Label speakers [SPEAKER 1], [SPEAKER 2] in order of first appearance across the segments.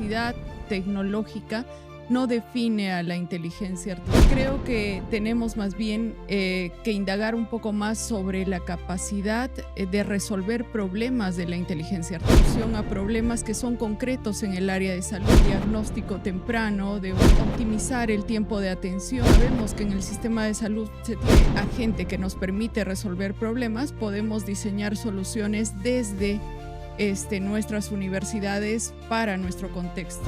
[SPEAKER 1] capacidad tecnológica no define a la inteligencia artificial. Creo que tenemos más bien que indagar un poco más sobre la capacidad de resolver problemas de la inteligencia artificial, a problemas que son concretos en el área de salud, diagnóstico temprano, de optimizar el tiempo de atención. Sabemos que en el sistema de salud se tiene agente que nos permite resolver problemas, podemos diseñar soluciones desde nuestras universidades para nuestro contexto.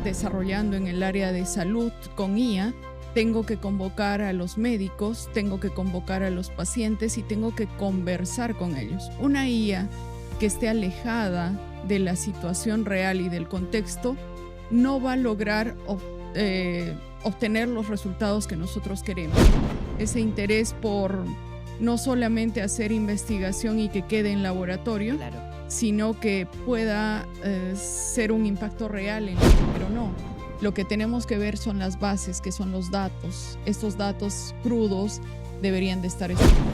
[SPEAKER 1] Desarrollando en el área de salud con IA, tengo que convocar a los médicos, tengo que convocar a los pacientes y tengo que conversar con ellos. Una IA que esté alejada de la situación real y del contexto no va a lograr obtener los resultados que nosotros queremos. Ese interés por no solamente hacer investigación y que quede en laboratorio,
[SPEAKER 2] Claro.
[SPEAKER 1] sino que pueda ser un impacto real pero no. Lo que tenemos que ver son las bases, que son los datos. Estos datos crudos deberían de estar estudiados.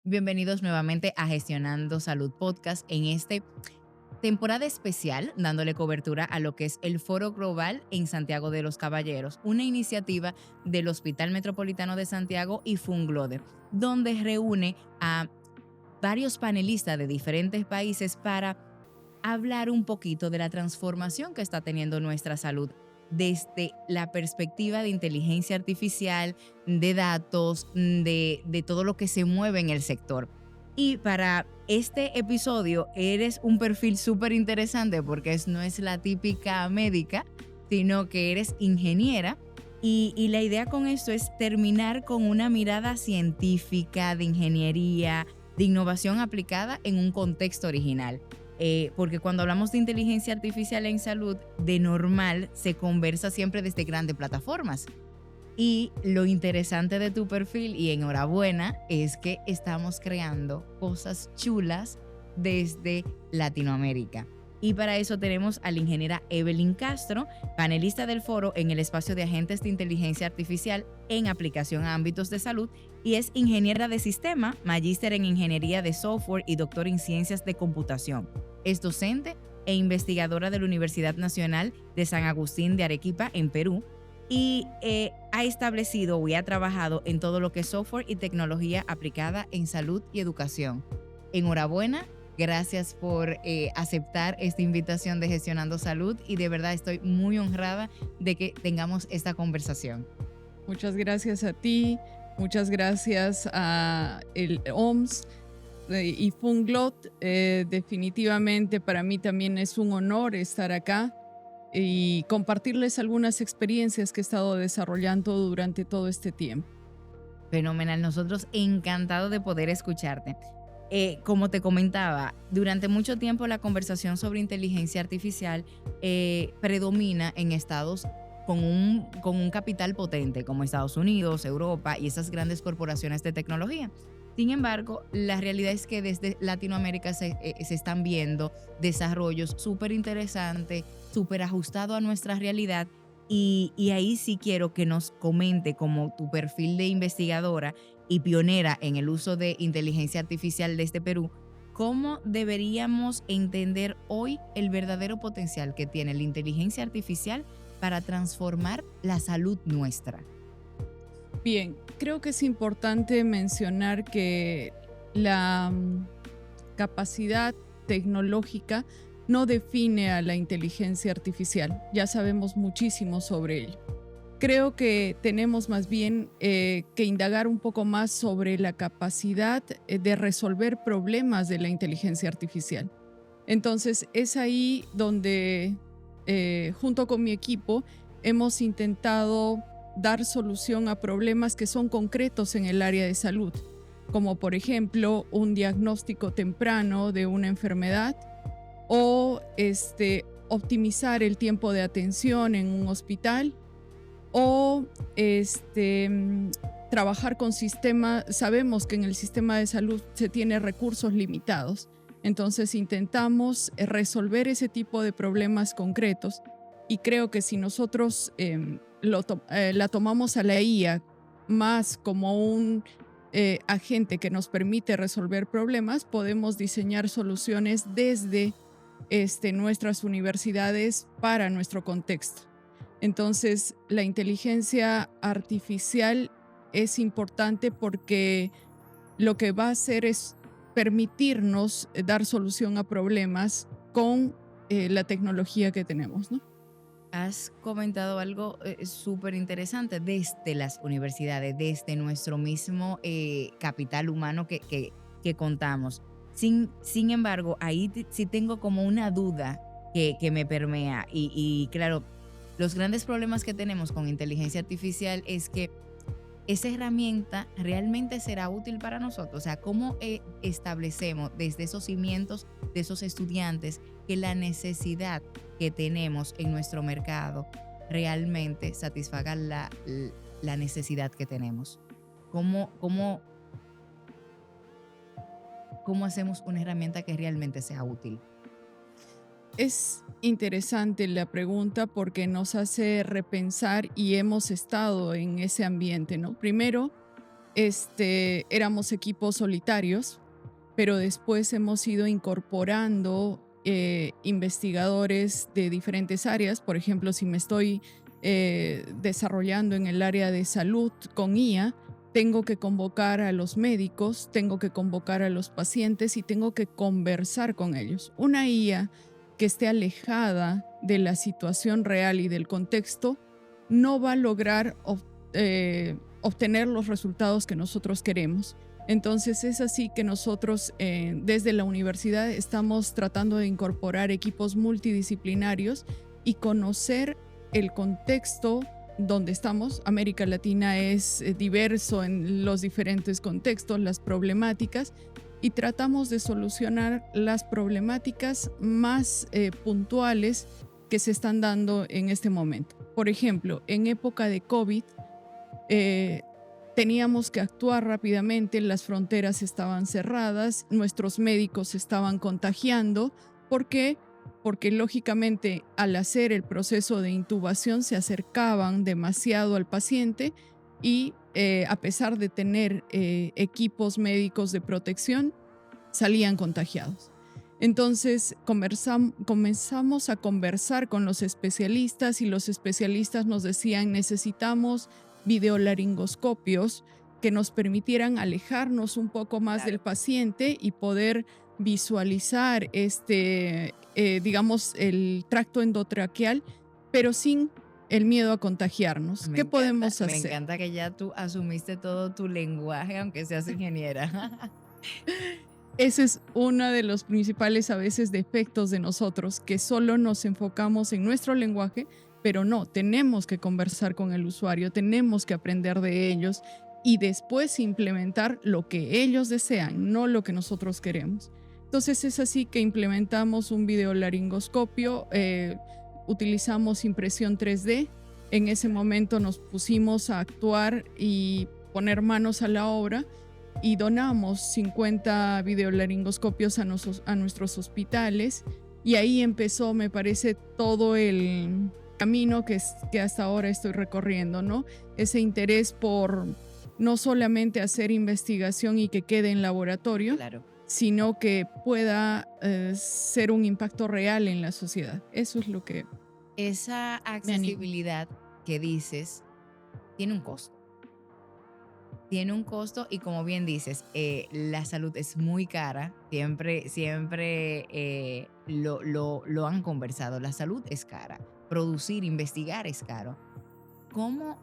[SPEAKER 2] Bienvenidos nuevamente a Gestionando Salud Podcast en temporada especial, dándole cobertura a lo que es el Foro Global en Santiago de los Caballeros, una iniciativa del Hospital Metropolitano de Santiago y Funglode, donde reúne a varios panelistas de diferentes países para hablar un poquito de la transformación que está teniendo nuestra salud desde la perspectiva de inteligencia artificial, de datos, de todo lo que se mueve en el sector. Y para este episodio eres un perfil súper interesante porque no es la típica médica, sino que eres ingeniera. Y la idea con esto es terminar con una mirada científica, de ingeniería, de innovación aplicada en un contexto original. Porque cuando hablamos de inteligencia artificial en salud, de normal se conversa siempre desde grandes plataformas. Y lo interesante de tu perfil, y enhorabuena, es que estamos creando cosas chulas desde Latinoamérica. Y para eso tenemos a la ingeniera Evelyn Castro, panelista del foro en el espacio de agentes de inteligencia artificial en aplicación a ámbitos de salud, y es ingeniera de sistema, magíster en ingeniería de software y doctor en ciencias de computación. Es docente e investigadora de la Universidad Nacional de San Agustín de Arequipa en Perú, y ha establecido y ha trabajado en todo lo que es software y tecnología aplicada en salud y educación. Enhorabuena, gracias por aceptar esta invitación de Gestionando Salud, y de verdad estoy muy honrada de que tengamos esta conversación.
[SPEAKER 1] Muchas gracias a ti, muchas gracias a el OMS y Funglot. Definitivamente para mí también es un honor estar acá y compartirles algunas experiencias que he estado desarrollando durante todo este tiempo.
[SPEAKER 2] Fenomenal, nosotros encantados de poder escucharte. Como te comentaba, durante mucho tiempo la conversación sobre inteligencia artificial predomina en estados con un capital potente como Estados Unidos, Europa y esas grandes corporaciones de tecnología. Sin embargo, la realidad es que desde Latinoamérica se están viendo desarrollos súper interesantes, súper ajustados a nuestra realidad. Y ahí sí quiero que nos comente, como tu perfil de investigadora y pionera en el uso de inteligencia artificial desde Perú, cómo deberíamos entender hoy el verdadero potencial que tiene la inteligencia artificial para transformar la salud nuestra.
[SPEAKER 1] Bien, creo que es importante mencionar que la capacidad tecnológica no define a la inteligencia artificial. Ya sabemos muchísimo sobre ello. Creo que tenemos más bien que indagar un poco más sobre la capacidad de resolver problemas de la inteligencia artificial. Entonces, es ahí donde, junto con mi equipo, hemos intentado dar solución a problemas que son concretos en el área de salud, como por ejemplo un diagnóstico temprano de una enfermedad o optimizar el tiempo de atención en un hospital o trabajar con sistemas. Sabemos que en el sistema de salud se tiene recursos limitados, entonces intentamos resolver ese tipo de problemas concretos, y creo que si nosotros la tomamos a la IA más como un agente que nos permite resolver problemas, podemos diseñar soluciones desde nuestras universidades para nuestro contexto. Entonces, la inteligencia artificial es importante porque lo que va a hacer es permitirnos dar solución a problemas con la tecnología que tenemos, ¿no?
[SPEAKER 2] Has comentado algo súper interesante desde las universidades, desde nuestro mismo capital humano que contamos. Sin embargo, ahí sí tengo como una duda que me permea. Y claro, los grandes problemas que tenemos con inteligencia artificial es que esa herramienta realmente será útil para nosotros. O sea, ¿cómo establecemos desde esos cimientos de esos estudiantes que la necesidad que tenemos en nuestro mercado realmente satisfaga la necesidad que tenemos? ¿Cómo hacemos una herramienta que realmente sea útil?
[SPEAKER 1] Es interesante la pregunta porque nos hace repensar y hemos estado en ese ambiente, ¿no? Primero, éramos equipos solitarios, pero después hemos ido incorporando investigadores de diferentes áreas. Por ejemplo, si me estoy desarrollando en el área de salud con IA, tengo que convocar a los médicos, tengo que convocar a los pacientes y tengo que conversar con ellos. Una IA que esté alejada de la situación real y del contexto no va a lograr obtener los resultados que nosotros queremos. Entonces es así que nosotros desde la universidad estamos tratando de incorporar equipos multidisciplinarios y conocer el contexto donde estamos. América Latina es diverso en los diferentes contextos, las problemáticas, y tratamos de solucionar las problemáticas más puntuales que se están dando en este momento. Por ejemplo, en época de COVID, teníamos que actuar rápidamente, las fronteras estaban cerradas, nuestros médicos se estaban contagiando. ¿Por qué? Porque lógicamente al hacer el proceso de intubación se acercaban demasiado al paciente y a pesar de tener equipos médicos de protección, salían contagiados. Entonces comenzamos a conversar con los especialistas y los especialistas nos decían: necesitamos videolaringoscopios que nos permitieran alejarnos un poco más del paciente y poder visualizar digamos, el tracto endotraqueal, pero sin el miedo a contagiarnos. ¿Qué podemos hacer?
[SPEAKER 2] Me encanta que ya tú asumiste todo tu lenguaje, aunque seas ingeniera.
[SPEAKER 1] Ese es uno de los principales a veces defectos de nosotros, que solo nos enfocamos en nuestro lenguaje, pero no, tenemos que conversar con el usuario, tenemos que aprender de ellos y después implementar lo que ellos desean, no lo que nosotros queremos. Entonces es así que implementamos un videolaringoscopio, utilizamos impresión 3D. En ese momento nos pusimos a actuar y poner manos a la obra y donamos 50 videolaringoscopios a nuestros hospitales y ahí empezó, me parece, todo el camino que hasta ahora estoy recorriendo, ¿no? Ese interés por no solamente hacer investigación y que quede en laboratorio,
[SPEAKER 2] Claro.
[SPEAKER 1] sino que pueda ser un impacto real en la sociedad. Eso es lo que
[SPEAKER 2] Esa accesibilidad que dices tiene un costo. Tiene un costo y como bien dices, la salud es muy cara. Siempre lo han conversado. La salud es cara. Producir, investigar es caro. ¿Cómo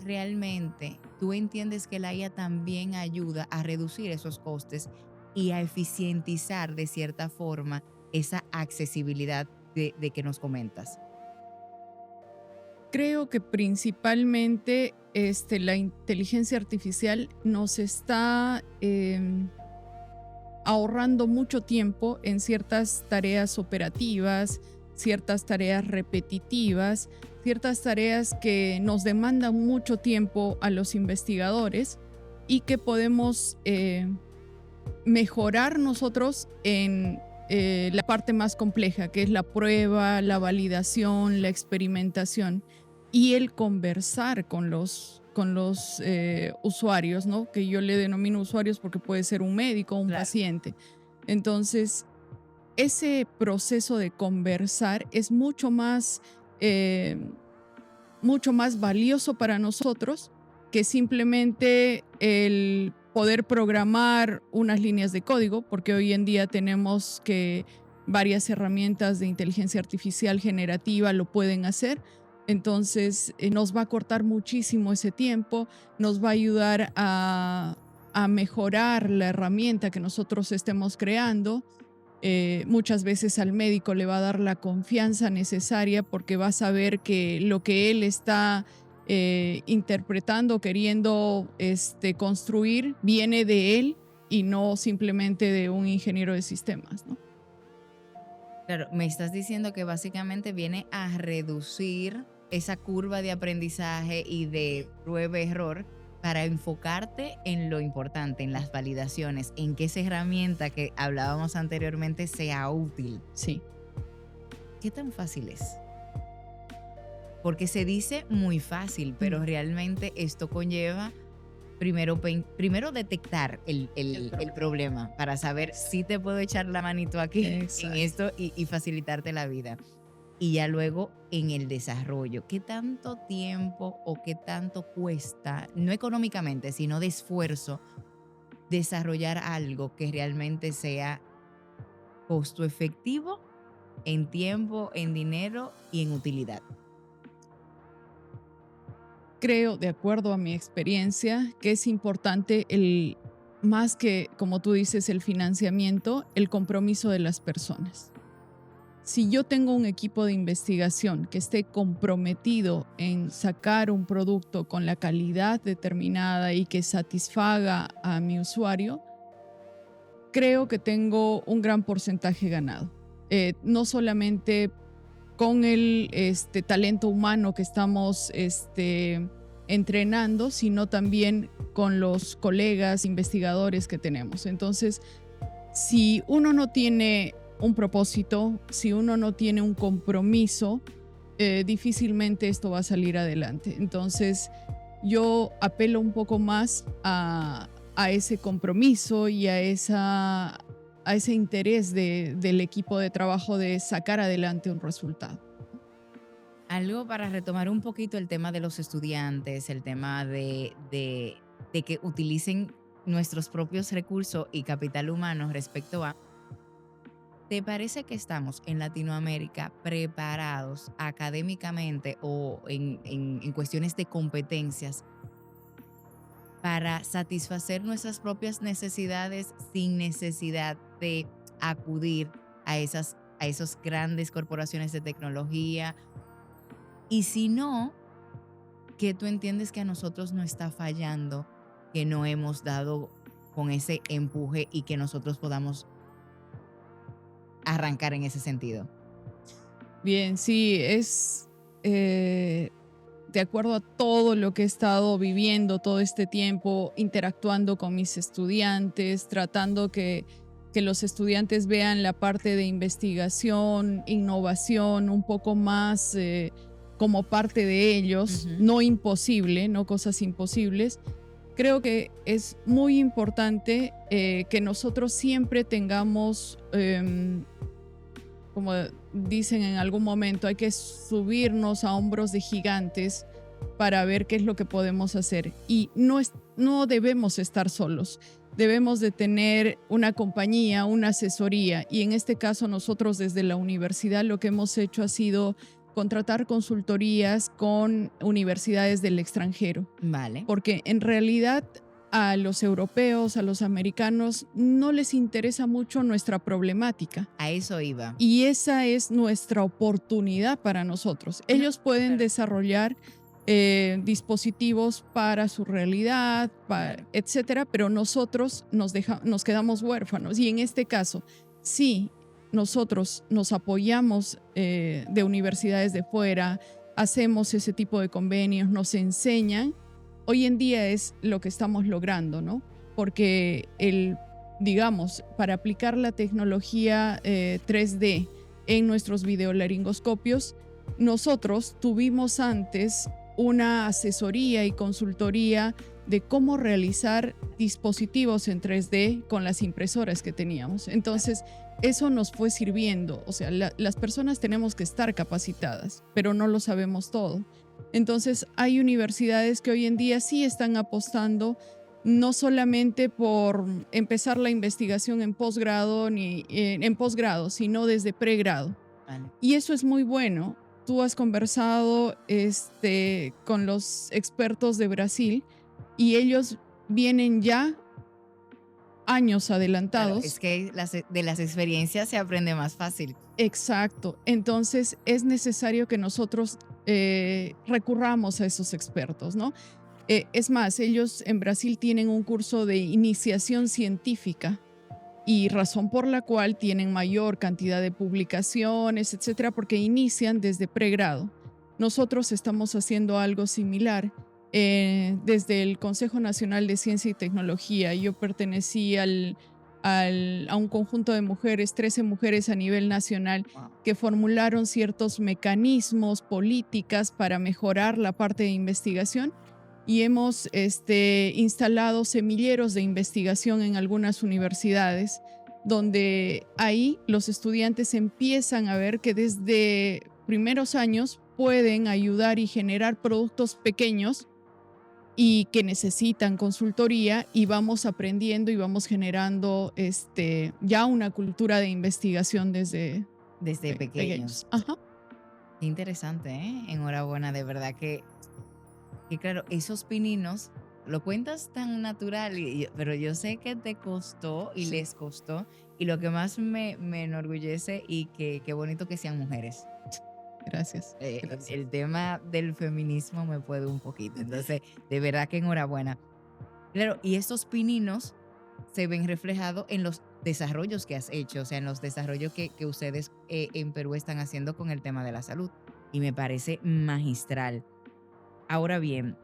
[SPEAKER 2] realmente tú entiendes que la IA también ayuda a reducir esos costes y a eficientizar de cierta forma esa accesibilidad de que nos comentas?
[SPEAKER 1] creo que principalmente la inteligencia artificial nos está ahorrando mucho tiempo en ciertas tareas operativas, ciertas tareas repetitivas, ciertas tareas que nos demandan mucho tiempo a los investigadores y que podemos mejorar nosotros en la parte más compleja, que es la prueba, la validación, la experimentación. y el conversar con los usuarios, ¿no? Que yo le denomino usuarios porque puede ser un médico o un paciente. Entonces, ese proceso de conversar es mucho más valioso para nosotros que simplemente el poder programar unas líneas de código, porque hoy en día tenemos que varias herramientas de inteligencia artificial generativa lo pueden hacer. Entonces, nos va a cortar muchísimo ese tiempo, nos va a ayudar a mejorar la herramienta que nosotros estemos creando. Muchas veces al médico le va a dar la confianza necesaria porque va a saber que lo que él está interpretando, queriendo construir, viene de él y no simplemente de un ingeniero de sistemas, ¿no?
[SPEAKER 2] Claro, me estás diciendo que básicamente viene a reducir esa curva de aprendizaje y de prueba-error para enfocarte en lo importante, en las validaciones, en que esa herramienta que hablábamos anteriormente sea útil.
[SPEAKER 1] Sí.
[SPEAKER 2] ¿Qué tan fácil es? Porque se dice muy fácil, pero realmente esto conlleva primero detectar el problema para saber si te puedo echar la manito aquí en esto y facilitarte la vida. Y ya luego en el desarrollo, ¿qué tanto tiempo o qué tanto cuesta, no económicamente, sino de esfuerzo, desarrollar algo que realmente sea costo efectivo en tiempo, en dinero y en utilidad?
[SPEAKER 1] Creo, de acuerdo a mi experiencia, que es importante más que, como tú dices, el financiamiento, el compromiso de las personas. Si yo tengo un equipo de investigación que esté comprometido en sacar un producto con la calidad determinada y que satisfaga a mi usuario, creo que tengo un gran porcentaje ganado. No solamente con el talento humano que estamos entrenando, sino también con los colegas investigadores que tenemos. Entonces, si uno no tiene un propósito, si uno no tiene un compromiso, difícilmente esto va a salir adelante. Entonces, yo apelo un poco más a ese compromiso y a ese interés del equipo de trabajo de sacar adelante un resultado.
[SPEAKER 2] Algo para retomar un poquito el tema de los estudiantes, el tema de que utilicen nuestros propios recursos y capital humano respecto a, ¿te parece que estamos en Latinoamérica preparados académicamente o en cuestiones de competencias para satisfacer nuestras propias necesidades sin necesidad de acudir a esas grandes corporaciones de tecnología? Y si no, ¿qué tú entiendes que a nosotros no está fallando, que no hemos dado con ese empuje y que nosotros podamos arrancar en ese sentido?
[SPEAKER 1] Bien, sí, es de acuerdo a todo lo que he estado viviendo todo este tiempo, interactuando con mis estudiantes, tratando que los estudiantes vean la parte de investigación, innovación, un poco más como parte de ellos, no imposible, no cosas imposibles. Creo que es muy importante que nosotros siempre tengamos, como dicen en algún momento, hay que subirnos a hombros de gigantes para ver qué es lo que podemos hacer. Y no debemos estar solos. Debemos de tener una compañía, una asesoría. Y en este caso nosotros desde la universidad lo que hemos hecho ha sido contratar consultorías con universidades del extranjero.
[SPEAKER 2] Vale.
[SPEAKER 1] Porque en realidad a los europeos, a los americanos, no les interesa mucho nuestra problemática.
[SPEAKER 2] A eso iba.
[SPEAKER 1] Y esa es nuestra oportunidad para nosotros. Ellos pueden desarrollar dispositivos para su realidad, etcétera, pero nosotros nos quedamos huérfanos. Y en este caso, sí, nosotros nos apoyamos de universidades de fuera, hacemos ese tipo de convenios, nos enseñan. Hoy en día es lo que estamos logrando, ¿no? Porque digamos, para aplicar la tecnología 3D en nuestros videolaringoscopios, nosotros tuvimos antes una asesoría y consultoría de cómo realizar dispositivos en 3D con las impresoras que teníamos. Entonces, eso nos fue sirviendo. O sea, las personas tenemos que estar capacitadas, pero no lo sabemos todo. Entonces, hay universidades que hoy en día sí están apostando no solamente por empezar la investigación en posgrado, en posgrado, sino desde pregrado.
[SPEAKER 2] Vale.
[SPEAKER 1] Y eso es muy bueno. Tú has conversado con los expertos de Brasil y ellos vienen ya años
[SPEAKER 2] Claro,
[SPEAKER 1] adelantados.
[SPEAKER 2] es que de las experiencias se aprende más fácil.
[SPEAKER 1] Exacto. Entonces es necesario que nosotros recurramos a esos expertos, ¿no? Es más, ellos en Brasil tienen un curso de iniciación científica y razón por la cual tienen mayor cantidad de publicaciones, etcétera, porque inician desde pregrado. Nosotros estamos haciendo algo similar. Desde el Consejo Nacional de Ciencia y Tecnología, yo pertenecí a un conjunto de mujeres, 13 mujeres a nivel nacional,
[SPEAKER 2] Wow.
[SPEAKER 1] que formularon ciertos mecanismos, políticas para mejorar la parte de investigación y hemos instalado semilleros de investigación en algunas universidades, donde ahí los estudiantes empiezan a ver que desde primeros años pueden ayudar y generar productos pequeños y que necesitan consultoría, y vamos aprendiendo y vamos generando ya una cultura de investigación desde
[SPEAKER 2] Desde pequeños.
[SPEAKER 1] Ajá.
[SPEAKER 2] Qué interesante, ¿eh? Enhorabuena, de verdad que claro, esos pininos lo cuentas tan natural, pero yo sé que te costó y
[SPEAKER 1] Sí.
[SPEAKER 2] les costó, y lo que más me enorgullece y que qué bonito que sean mujeres.
[SPEAKER 1] Gracias. Gracias.
[SPEAKER 2] El tema del feminismo me puede un poquito, entonces de verdad que enhorabuena. Claro, y estos pininos se ven reflejados en los desarrollos que has hecho, o sea, en los desarrollos que ustedes en Perú están haciendo con el tema de la salud, y me parece magistral. Ahora bien,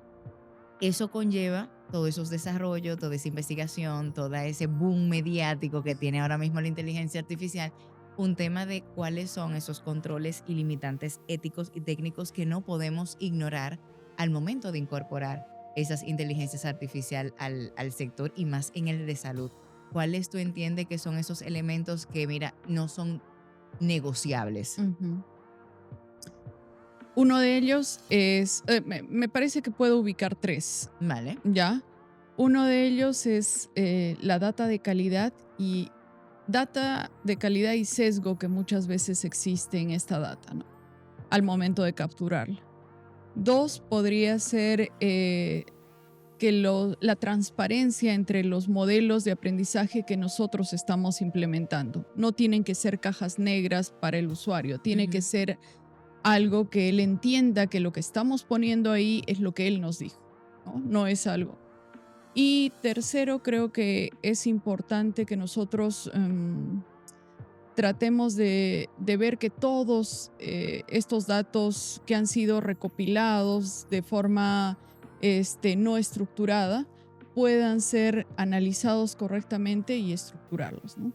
[SPEAKER 2] eso conlleva todos esos desarrollos, toda esa investigación, todo ese boom mediático que tiene ahora mismo la inteligencia artificial, un tema de cuáles son esos controles y limitantes éticos y técnicos que no podemos ignorar al momento de incorporar esas inteligencias artificiales al sector y más en el de salud. ¿Cuáles tú entiendes que son esos elementos que, mira, no son negociables?
[SPEAKER 1] Ujú. Uno de ellos es, me parece que puedo ubicar 3,
[SPEAKER 2] Vale.
[SPEAKER 1] ¿ya? Uno de ellos es la data de calidad y sesgo que muchas veces existe en esta data, ¿no? Al momento de capturarla. 2 podría ser que la transparencia entre los modelos de aprendizaje que nosotros estamos implementando. No tienen que ser cajas negras para el usuario, tiene que ser algo que él entienda que lo que estamos poniendo ahí es lo que él nos dijo, ¿no? No es algo. Y tercero, creo que es importante que nosotros tratemos de ver que todos estos datos que han sido recopilados de forma no estructurada puedan ser analizados correctamente y estructurarlos, ¿no?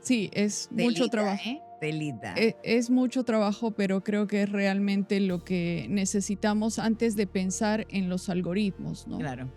[SPEAKER 1] Sí, es mucho trabajo.
[SPEAKER 2] Telita.
[SPEAKER 1] Es mucho trabajo, pero creo que es realmente lo que necesitamos antes de pensar en los algoritmos, ¿no?
[SPEAKER 2] Claro.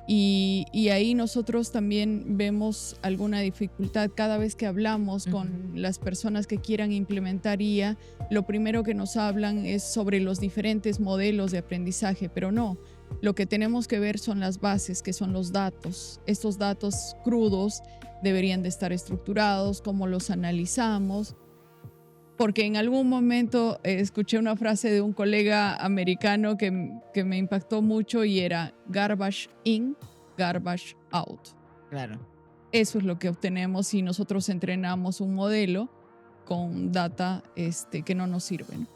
[SPEAKER 1] Y ahí nosotros también vemos alguna dificultad cada vez que hablamos con las personas que quieran implementar IA. Lo primero que nos hablan es sobre los diferentes modelos de aprendizaje, pero no. Lo que tenemos que ver son las bases, que son los datos. Estos datos crudos deberían de estar estructurados, cómo los analizamos. Porque en algún momento escuché una frase de un colega americano que me impactó mucho y era garbage in, garbage out.
[SPEAKER 2] Claro.
[SPEAKER 1] Eso es lo que obtenemos si nosotros entrenamos un modelo con data que no nos sirven.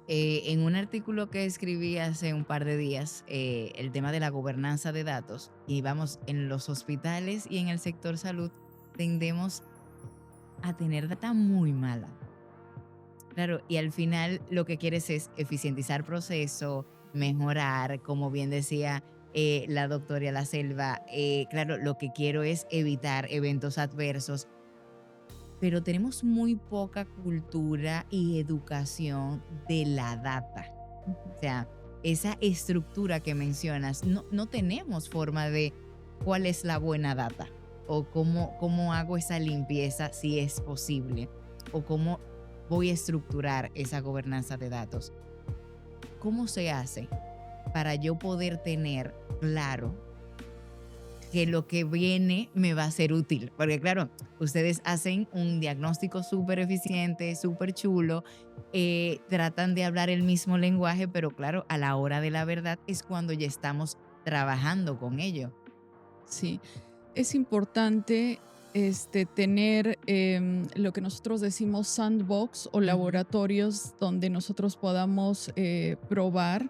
[SPEAKER 2] En un artículo que escribí hace un par de días, el tema de la gobernanza de datos, y vamos, en los hospitales y en el sector salud tendemos a tener data muy mala. Claro, y al final lo que quieres es eficientizar proceso, mejorar, como bien decía la doctora La Selva, claro, lo que quiero es evitar eventos adversos. pero tenemos muy poca cultura y educación de la data. O sea, esa estructura que mencionas, no tenemos forma de cuál es la buena data o cómo hago esa limpieza si es posible o cómo voy a estructurar esa gobernanza de datos. ¿Cómo se hace para yo poder tener claro que lo que viene me va a ser útil? Porque claro, ustedes hacen un diagnóstico súper eficiente, súper chulo, tratan de hablar el mismo lenguaje, pero claro, a la hora de la verdad es cuando ya estamos trabajando con ello.
[SPEAKER 1] Sí, es importante tener lo que nosotros decimos sandbox o
[SPEAKER 2] Ujú.
[SPEAKER 1] laboratorios donde nosotros podamos probar,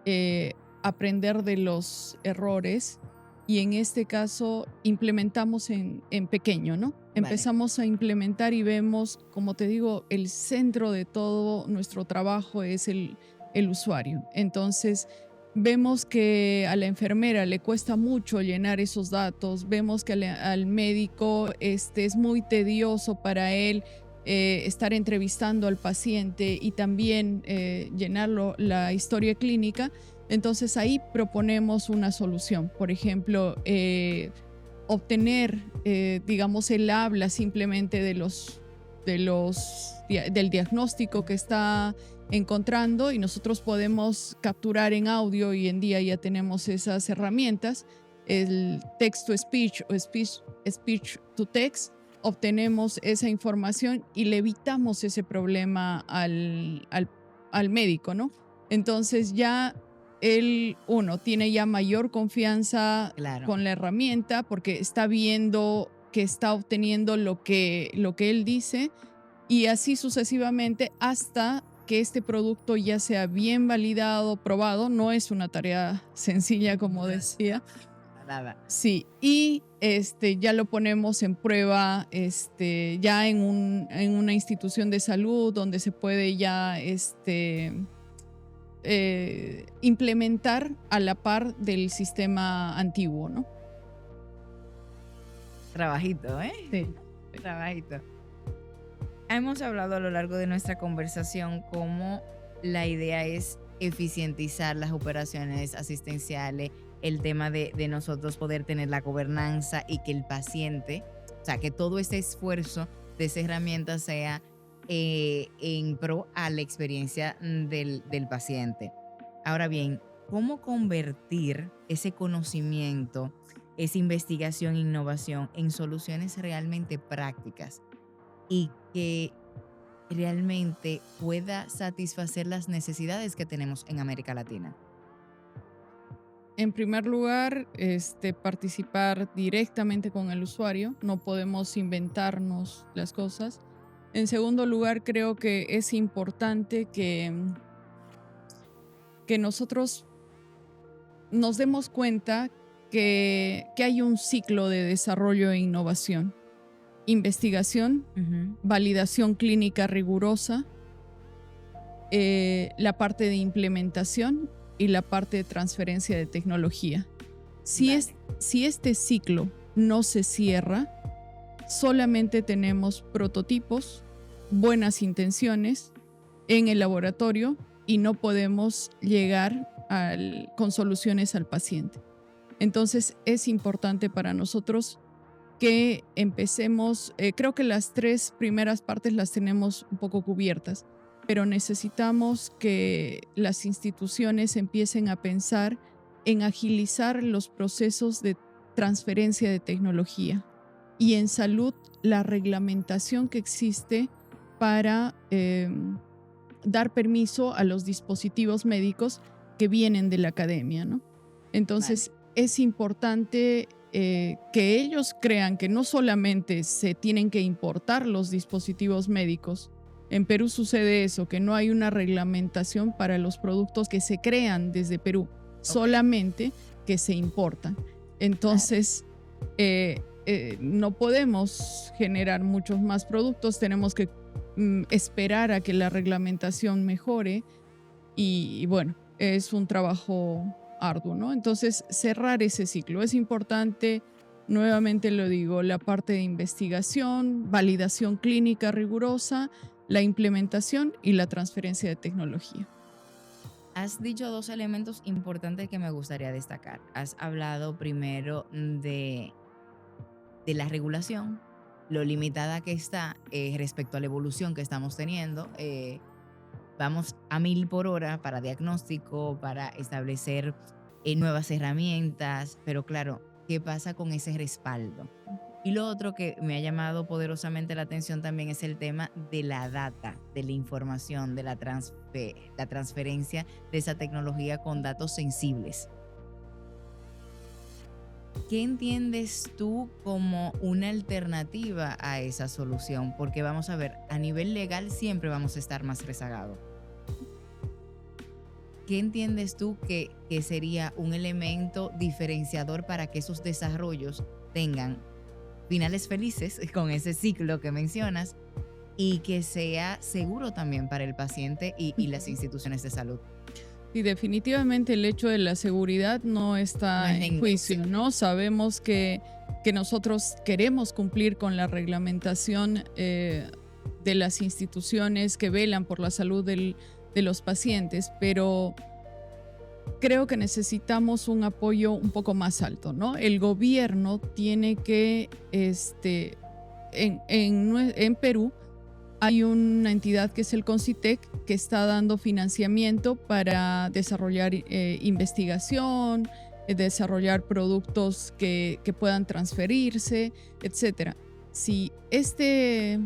[SPEAKER 1] eh, aprender de los errores y en este caso implementamos en pequeño, ¿no?
[SPEAKER 2] Vale.
[SPEAKER 1] Empezamos a implementar y vemos, como te digo, el centro de todo nuestro trabajo es el usuario. Entonces, vemos que a la enfermera le cuesta mucho llenar esos datos, vemos que al médico es muy tedioso para él estar entrevistando al paciente y también llenarlo la historia clínica. Entonces ahí proponemos una solución. Por ejemplo, obtener, digamos, el habla simplemente del diagnóstico que está encontrando y nosotros podemos capturar en audio. Hoy en día ya tenemos esas herramientas, el text to speech o speech to text. Obtenemos esa información y le evitamos ese problema al médico, ¿no? Entonces ya uno tiene ya mayor confianza
[SPEAKER 2] Claro.
[SPEAKER 1] con la herramienta porque está viendo que está obteniendo lo que él dice y así sucesivamente hasta que este producto ya sea bien validado, probado. No es una tarea sencilla, como decía.
[SPEAKER 2] Nada.
[SPEAKER 1] Sí, y ya lo ponemos en prueba ya en una institución de salud donde se puede ya implementar a la par del sistema antiguo, ¿no?
[SPEAKER 2] Trabajito, ¿eh?
[SPEAKER 1] Sí.
[SPEAKER 2] Trabajito. Hemos hablado a lo largo de nuestra conversación cómo la idea es eficientizar las operaciones asistenciales, el tema de nosotros poder tener la gobernanza y que el paciente, o sea, que todo ese esfuerzo de esa herramienta sea en pro a la experiencia del paciente. Ahora bien, ¿cómo convertir ese conocimiento, esa investigación e innovación en soluciones realmente prácticas y que realmente pueda satisfacer las necesidades que tenemos en América Latina?
[SPEAKER 1] En primer lugar, participar directamente con el usuario. No podemos inventarnos las cosas. En segundo lugar, creo que es importante que nosotros nos demos cuenta que hay un ciclo de desarrollo e innovación. Investigación,
[SPEAKER 2] Ujú.
[SPEAKER 1] validación clínica rigurosa, la parte de implementación y la parte de transferencia de tecnología.
[SPEAKER 2] Vale.
[SPEAKER 1] Si este ciclo no se cierra, solamente tenemos prototipos, buenas intenciones en el laboratorio y no podemos llegar con soluciones al paciente. Entonces es importante para nosotros que empecemos, creo que las tres primeras partes las tenemos un poco cubiertas, pero necesitamos que las instituciones empiecen a pensar en agilizar los procesos de transferencia de tecnología y en salud la reglamentación que existe para dar permiso a los dispositivos médicos que vienen de la academia, ¿no? Entonces
[SPEAKER 2] Vale.
[SPEAKER 1] es importante que ellos crean que no solamente se tienen que importar los dispositivos médicos. En Perú sucede eso, que no hay una reglamentación para los productos que se crean desde Perú, solamente que se importan. Entonces, no podemos generar muchos más productos, tenemos que esperar a que la reglamentación mejore y bueno, es un trabajo arduo, ¿no? Entonces, cerrar ese ciclo. Es importante nuevamente lo digo, la parte de investigación, validación clínica rigurosa, la implementación y la transferencia de tecnología.
[SPEAKER 2] Has dicho dos elementos importantes que me gustaría destacar. Has hablado primero de la regulación, lo limitada que está respecto a la evolución que estamos teniendo. Vamos a 1000 por hora para diagnóstico, para establecer nuevas herramientas, pero claro, ¿qué pasa con ese respaldo? Y lo otro que me ha llamado poderosamente la atención también es el tema de la data, de la información, de la transferencia de esa tecnología con datos sensibles. ¿Qué entiendes tú como una alternativa a esa solución? Porque vamos a ver, a nivel legal siempre vamos a estar más rezagados. ¿Qué entiendes tú que sería un elemento diferenciador para que esos desarrollos tengan finales felices con ese ciclo que mencionas y que sea seguro también para el paciente y las instituciones de salud?
[SPEAKER 1] Y definitivamente el hecho de la seguridad no está en juicio, ¿no? Sabemos que nosotros queremos cumplir con la reglamentación de las instituciones que velan por la salud de los pacientes, pero creo que necesitamos un apoyo un poco más alto, ¿no? El gobierno tiene que, en Perú, hay una entidad que es el CONCITEC que está dando financiamiento para desarrollar investigación, desarrollar productos que puedan transferirse, etc. Si esta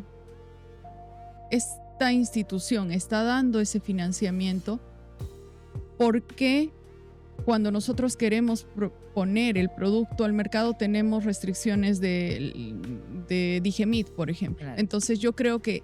[SPEAKER 1] institución está dando ese financiamiento, ¿por qué cuando nosotros queremos poner el producto al mercado tenemos restricciones de DIGEMIT, por ejemplo?
[SPEAKER 2] Claro.
[SPEAKER 1] Entonces yo creo que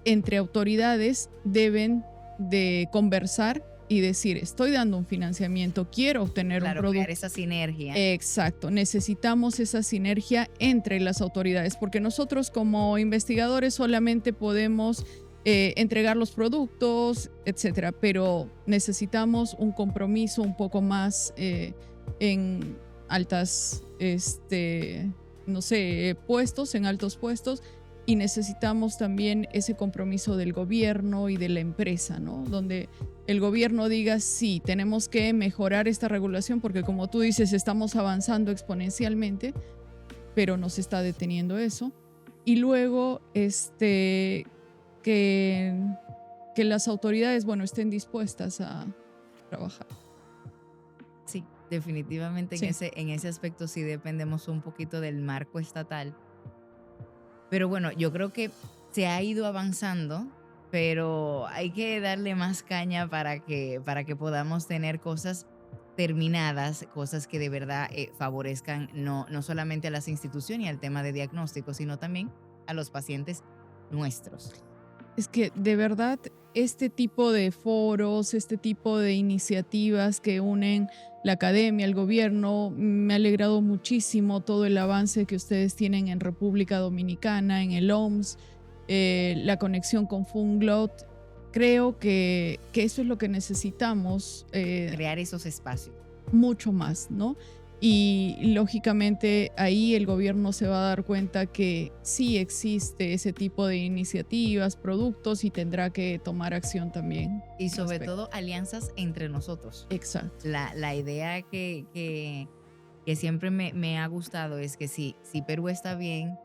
[SPEAKER 1] entre autoridades deben de conversar y decir, estoy dando un financiamiento, quiero obtener un producto.
[SPEAKER 2] Crear esa sinergia.
[SPEAKER 1] Exacto, necesitamos esa sinergia entre las autoridades, porque nosotros como investigadores solamente podemos entregar los productos, etcétera, pero necesitamos un compromiso un poco más en altas, no sé, puestos, en altos puestos, y necesitamos también ese compromiso del gobierno y de la empresa, ¿no? Donde el gobierno diga, sí, tenemos que mejorar esta regulación porque, como tú dices, estamos avanzando exponencialmente, pero nos está deteniendo eso. Y luego, que las autoridades, bueno, estén dispuestas a trabajar.
[SPEAKER 2] Sí, definitivamente
[SPEAKER 1] Sí.
[SPEAKER 2] En ese aspecto sí dependemos un poquito del marco estatal. Pero bueno, yo creo que se ha ido avanzando, pero hay que darle más caña para que podamos tener cosas terminadas, cosas que de verdad favorezcan no solamente a las instituciones y al tema de diagnóstico, sino también a los pacientes nuestros.
[SPEAKER 1] Es que de verdad este tipo de foros, este tipo de iniciativas que unen la academia, el gobierno, me ha alegrado muchísimo todo el avance que ustedes tienen en República Dominicana, en el OMS, la conexión con Funglot. Creo que eso es lo que necesitamos.
[SPEAKER 2] Crear esos espacios.
[SPEAKER 1] Mucho más, ¿no? Y lógicamente ahí el gobierno se va a dar cuenta que sí existe ese tipo de iniciativas, productos, y tendrá que tomar acción también.
[SPEAKER 2] Y sobre todo alianzas entre nosotros.
[SPEAKER 1] Exacto.
[SPEAKER 2] La idea que siempre me ha gustado es que si Perú está bien,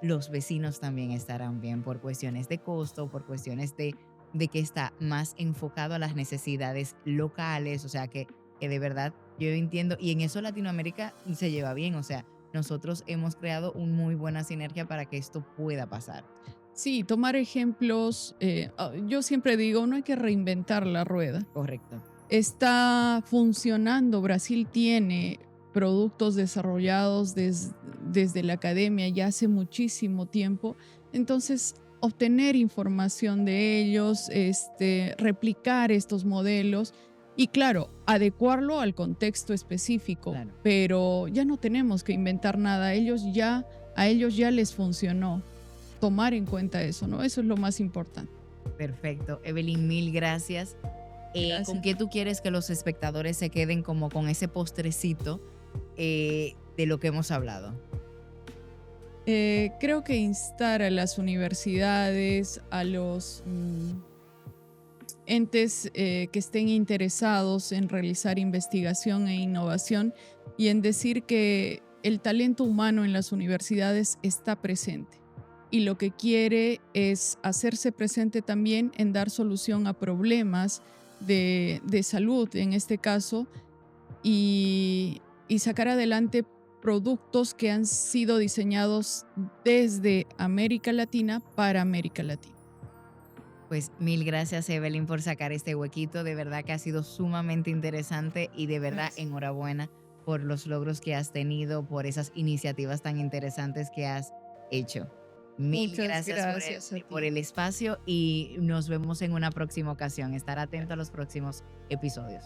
[SPEAKER 2] los vecinos también estarán bien por cuestiones de costo, por cuestiones de que está más enfocado a las necesidades locales, o sea que de verdad yo entiendo, y en eso Latinoamérica se lleva bien, o sea, nosotros hemos creado una muy buena sinergia para que esto pueda pasar.
[SPEAKER 1] Sí, tomar ejemplos, yo siempre digo, no hay que reinventar la rueda.
[SPEAKER 2] Correcto.
[SPEAKER 1] Está funcionando, Brasil tiene productos desarrollados desde la academia ya hace muchísimo tiempo, entonces obtener información de ellos, replicar estos modelos y claro, adecuarlo al contexto específico,
[SPEAKER 2] Claro.
[SPEAKER 1] Pero ya no tenemos que inventar nada, a ellos ya les funcionó. Tomar en cuenta eso, ¿no? Eso es lo más importante.
[SPEAKER 2] Perfecto. Evelyn, mil gracias.
[SPEAKER 1] Gracias.
[SPEAKER 2] ¿Con qué tú quieres que los espectadores se queden como con ese postrecito de lo que hemos hablado?
[SPEAKER 1] Creo que instar a las universidades, a los entes que estén interesados en realizar investigación e innovación y en decir que el talento humano en las universidades está presente y lo que quiere es hacerse presente también en dar solución a problemas de salud, en este caso, y sacar adelante productos que han sido diseñados desde América Latina para América Latina.
[SPEAKER 2] Pues mil gracias, Evelyn, por sacar este huequito. De verdad que ha sido sumamente interesante y de verdad
[SPEAKER 1] Gracias.
[SPEAKER 2] enhorabuena por los logros que has tenido, por esas iniciativas tan interesantes que has hecho. Mil
[SPEAKER 1] Muchas
[SPEAKER 2] gracias
[SPEAKER 1] gracias a
[SPEAKER 2] por
[SPEAKER 1] ti.
[SPEAKER 2] el espacio y nos vemos en una próxima ocasión. Estar atento a los próximos episodios.